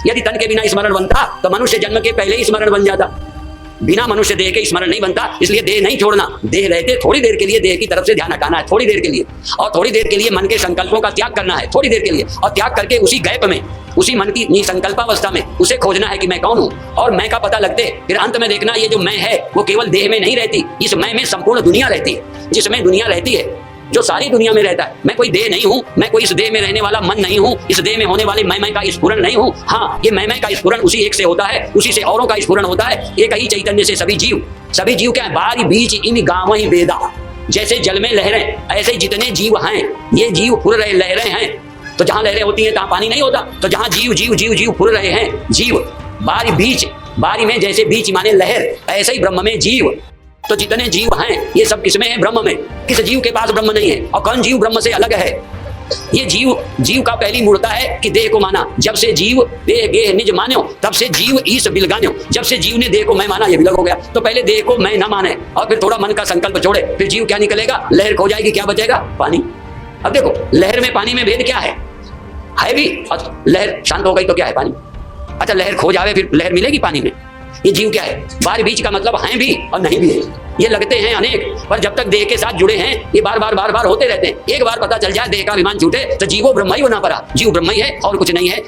यदि तन के बिना स्मरण बनता तो मनुष्य जन्म के पहले ही स्मरण बन जाता। बिना मनुष्य देह के स्मरण नहीं बनता, इसलिए देह नहीं छोड़ना। देह रहते थोड़ी देर के लिए देह की तरफ से ध्यान हटाना है, थोड़ी देर के लिए, और थोड़ी देर के लिए मन के संकल्पों का त्याग करना है, थोड़ी देर के लिए, और त्याग करके उसी गैप में, उसी मन की निसंकल्पावस्था में उसे खोजना है कि मैं कौन हूं, और मैं का पता लगते फिर अंत में देखना ये जो मैं है वो केवल देह में नहीं रहती, इस मैं में संपूर्ण दुनिया रहती है। जिसमें दुनिया रहती है, जो सारी दुनिया में रहता है, मैं कोई देह नहीं हूं, मैं कोई इस देह में रहने वाला मन नहीं हूं, इस देह में होने वाले मैं का स्फुरन नहीं हूं। हाँ, ये मैं का स्फुरन उसी एक से होता है, उसी से औरों का स्फुरन होता है। एक ही चैतन्य से सभी जीव क्या है, बारी बीच इन गाँव ही वेदा। जैसे जल में लहरें, ऐसे जितने जीव हैं, ये जीव फुर रहे लहरें हैं। तो जहां लहरें होती हैं तहां पानी नहीं होता, तो जहां जीव जीव जीव जीव फुर रहे हैं, जीव बारी बीच, बारी में जैसे बीच माने लहर, ऐसे ही ब्रह्म में जीव। तो जितने जीव हैं ये सब किसमें है, ब्रह्म में। किस जीव के पास ब्रह्म नहीं है, और कौन जीव ब्रह्म से अलग है। ये जीव का पहली मूर्ता है कि देह को माना। जब से जीव देह गेह निज मान्यो, तब से जीव ईश बिलगान्यो। जब से जीव ने देह को मैं माना, ये विलग हो गया। तो पहले देह को मैं ना माने और फिर थोड़ा मन का संकल्प छोड़े, फिर जीव क्या निकलेगा, लहर खो जाएगी, क्या बचेगा, पानी। अब देखो, लहर में पानी में भेद क्या है भी, और लहर शांत हो गई तो क्या है, पानी। अच्छा, लहर खो जावे फिर लहर मिलेगी पानी में। ये जीव क्या है, बार बीच का मतलब हैं भी और नहीं भी है। ये लगते हैं अनेक, पर जब तक देह के साथ जुड़े हैं ये बार बार होते रहते हैं। एक बार पता चल जाए देह का अभिमान छूटे तो जीवो ब्रह्म ही बना पड़ा। जीव ब्रह्म ही है और कुछ नहीं है।